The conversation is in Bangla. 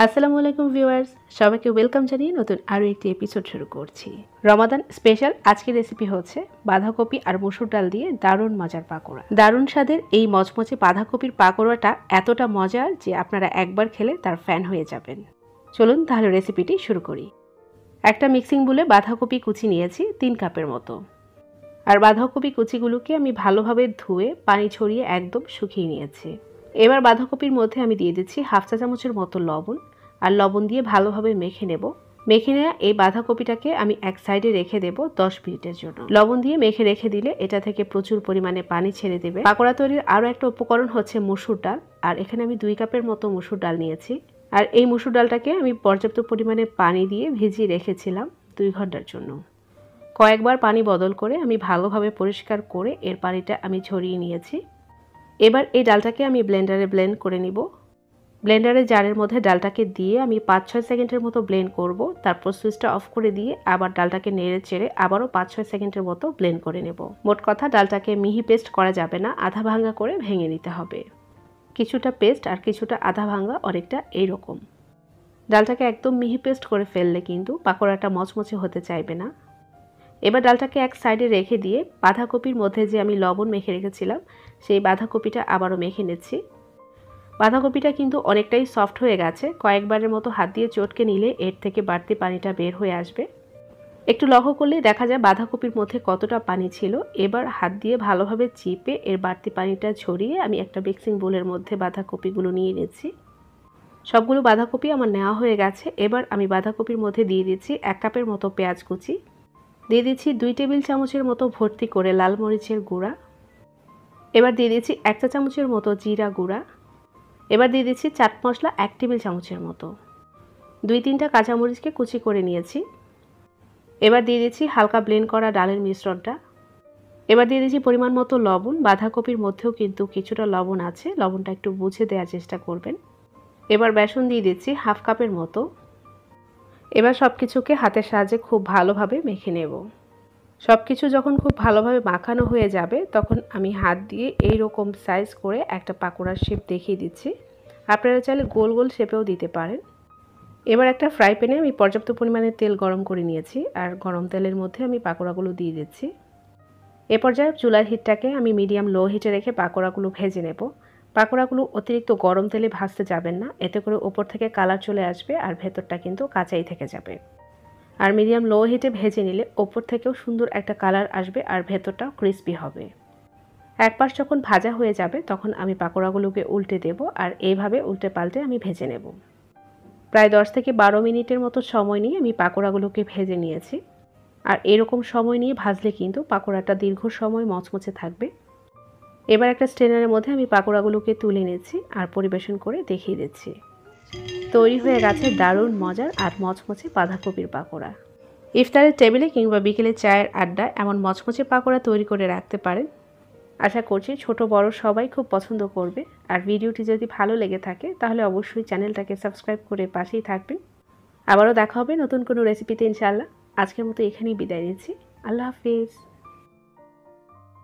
আসসালামু আলাইকুম ভিউয়ার্স, সবাইকে ওয়েলকাম জানিয়ে নতুন আরও একটি এপিসোড শুরু করছি। রমাদান স্পেশাল আজকের রেসিপি হচ্ছে বাঁধাকপি আর মসুর ডাল দিয়ে দারুণ মজার পাকোড়া। দারুণ স্বাদের এই মচমচে বাঁধাকপির পাকোড়াটা এতটা মজার যে আপনারা একবার খেলে তার ফ্যান হয়ে যাবেন। চলুন তাহলে রেসিপিটি শুরু করি। একটা মিক্সিং বুলে বাঁধাকপি কুচি নিয়েছি 3 কাপের মতো। আর বাঁধাকপি কুচিগুলোকে আমি ভালোভাবে ধুয়ে পানি ছড়িয়ে একদম শুকিয়ে নিয়েছি। এবার বাঁধাকপির মধ্যে আমি দিয়ে দিচ্ছি হাফ চা চামচের মতো লবণ, আর লবণ দিয়ে ভালোভাবে মেখে নেব। মেখে নেওয়া এই বাঁধাকপিটাকে আমি এক সাইডে রেখে দেব 10 মিনিটের জন্য। লবণ দিয়ে মেখে রেখে দিলে এটা থেকে প্রচুর পরিমাণে পানি ছেড়ে দেবে। পাকোড়া তৈরির আরও একটা উপকরণ হচ্ছে মসুর ডাল, আর এখানে আমি 2 কাপের মতো মসুর ডাল নিয়েছি। আর এই মসুর ডালটাকে আমি পর্যাপ্ত পরিমাণে পানি দিয়ে ভিজিয়ে রেখেছিলাম 2 ঘন্টার জন্য। কয়েকবার পানি বদল করে আমি ভালোভাবে পরিষ্কার করে এর পানিটা আমি ঝরিয়ে নিয়েছি। এবার এই ডালটাকে আমি ব্লেন্ডারে ব্লেন্ড করে নিব। ব্লেন্ডারের জারের মধ্যে ডালটাকে দিয়ে আমি 5-6 সেকেন্ডের মতো ব্লেন্ড করব। তারপর সুইচটা অফ করে দিয়ে আবার ডালটাকে নেড়ে চেড়ে আবারও 5-6 সেকেন্ডের মতো ব্লেন্ড করে নেব। মোট কথা ডালটাকে মিহি পেস্ট করা যাবে না, আধা ভাঙা করে ভেঙে নিতে হবে। কিছুটা পেস্ট আর কিছুটা আধা ভাঙা, অনেকটা এইরকম। ডালটাকে একদম মিহি পেস্ট করে ফেললে কিন্তু পাকোড়াটা মচমচে হতে চাইবে না। এবার ডালটাকে এক সাইডে রেখে দিয়ে বাঁধাকপির মধ্যে যে আমি লবণ মেখে রেখেছিলাম সেই বাঁধাকপিটা আবারও মেখে নিচ্ছি। বাঁধাকপিটা কিন্তু অনেকটাই সফট হয়ে গেছে, কয়েকবারের মতো হাত দিয়ে চটকে নিলে এর থেকে বাড়তি পানিটা বের হয়ে আসবে। একটু লক্ষ্য করলে দেখা যায় বাঁধাকপির মধ্যে কতটা পানি ছিল। এবার হাত দিয়ে ভালোভাবে চিপে এর বাড়তি পানিটা ছড়িয়ে আমি একটা মিক্সিং বোলের মধ্যে বাঁধাকপিগুলো নিয়ে নিচ্ছি। সবগুলো বাঁধাকপি আমার নেওয়া হয়ে গেছে। এবার আমি বাঁধাকপির মধ্যে দিয়ে দিচ্ছি 1 কাপের মতো পেঁয়াজ কুচি, দিয়ে দিচ্ছি 2 টেবিল চামচের মতো ভর্তি করে লাল মরিচের গুঁড়া, এবার দিয়ে দিচ্ছি 1 চা চামচের মতো জিরা গুঁড়া, এবার দিয়ে দিচ্ছি চাট মশলা 1 টেবিল চামচের মতো, 2-3টা কাঁচামরিচকে কুচি করে নিয়েছি। এবার দিয়ে দিচ্ছি হালকা ব্লেন্ড করা ডালের মিশ্রণটা। এবার দিয়ে দিচ্ছি পরিমাণ মতো লবণ। বাঁধাকপির মধ্যেও কিন্তু কিছুটা লবণ আছে, লবণটা একটু বুঝে দেওয়ার চেষ্টা করবেন। এবার বেসন দিয়ে দিচ্ছি হাফ কাপের মতো। এবার সব কিছুকে হাতের সাহায্যে খুব ভালোভাবে মেখে নেব। সব কিছু যখন খুব ভালোভাবে মাখানো হয়ে যাবে তখন আমি হাত দিয়ে এই রকম সাইজ করে একটা পাকোড়ার শেপ দেখিয়ে দিচ্ছি। আপনারা চাইলে গোল গোল শেপেও দিতে পারেন। এবার একটা ফ্রাই প্যানে আমি পর্যাপ্ত পরিমাণে তেল গরম করে নিয়েছি, আর গরম তেলের মধ্যে আমি পাকোড়াগুলো দিয়ে দিচ্ছি। এ পর্যায়ে চুলার হিটটাকে আমি মিডিয়াম লো হিটে রেখে পাকোড়াগুলো ভেজে নেব। পাকোড়াগুলো অতিরিক্ত গরম তেলে ভাজতে যাবেন না, এতে করে ওপর থেকে কালার চলে আসবে আর ভেতরটা কিন্তু কাঁচাই থেকে যাবে। আর মিডিয়াম লো হিটে ভেজে নিলে ওপর থেকেও সুন্দর একটা কালার আসবে আর ভেতরটাও ক্রিস্পি হবে। এক পাশ যখন ভাজা হয়ে যাবে তখন আমি পাকোড়াগুলোকে উল্টে দেব, আর এইভাবে উল্টে পাল্টে আমি ভেজে নেব। প্রায় 10 থেকে 12 মিনিটের মতো সময় নিয়ে আমি পাকোড়াগুলোকে ভেজে নিয়েছি। আর এরকম সময় নিয়ে ভাজলে কিন্তু পাকোড়াটা দীর্ঘ সময় মচমচে থাকবে। এবার একটা স্ট্রেনারের মধ্যে আমি পাকোড়াগুলোকে তুলে নিচ্ছি আর পরিবেশন করে দেখিয়ে দিচ্ছি। তৈরি হয়ে গেছে দারুণ মজার আর মচমচে বাঁধাকপির পাকোড়া। ইফতারের টেবিলে কিংবা বিকেলে চায়ের আড্ডায় এমন মচমচে পাকোড়া তৈরি করে রাখতে পারেন। আশা করছি ছোট বড় সবাই খুব পছন্দ করবে। আর ভিডিওটি যদি ভালো লেগে থাকে তাহলে অবশ্যই চ্যানেলটাকে সাবস্ক্রাইব করে পাশেই থাকবেন। আবারও দেখা হবে নতুন কোনো রেসিপিতে ইনশাআল্লাহ। আজকের মতো এখানেই বিদায় নিচ্ছি। আল্লাহ হাফিজ।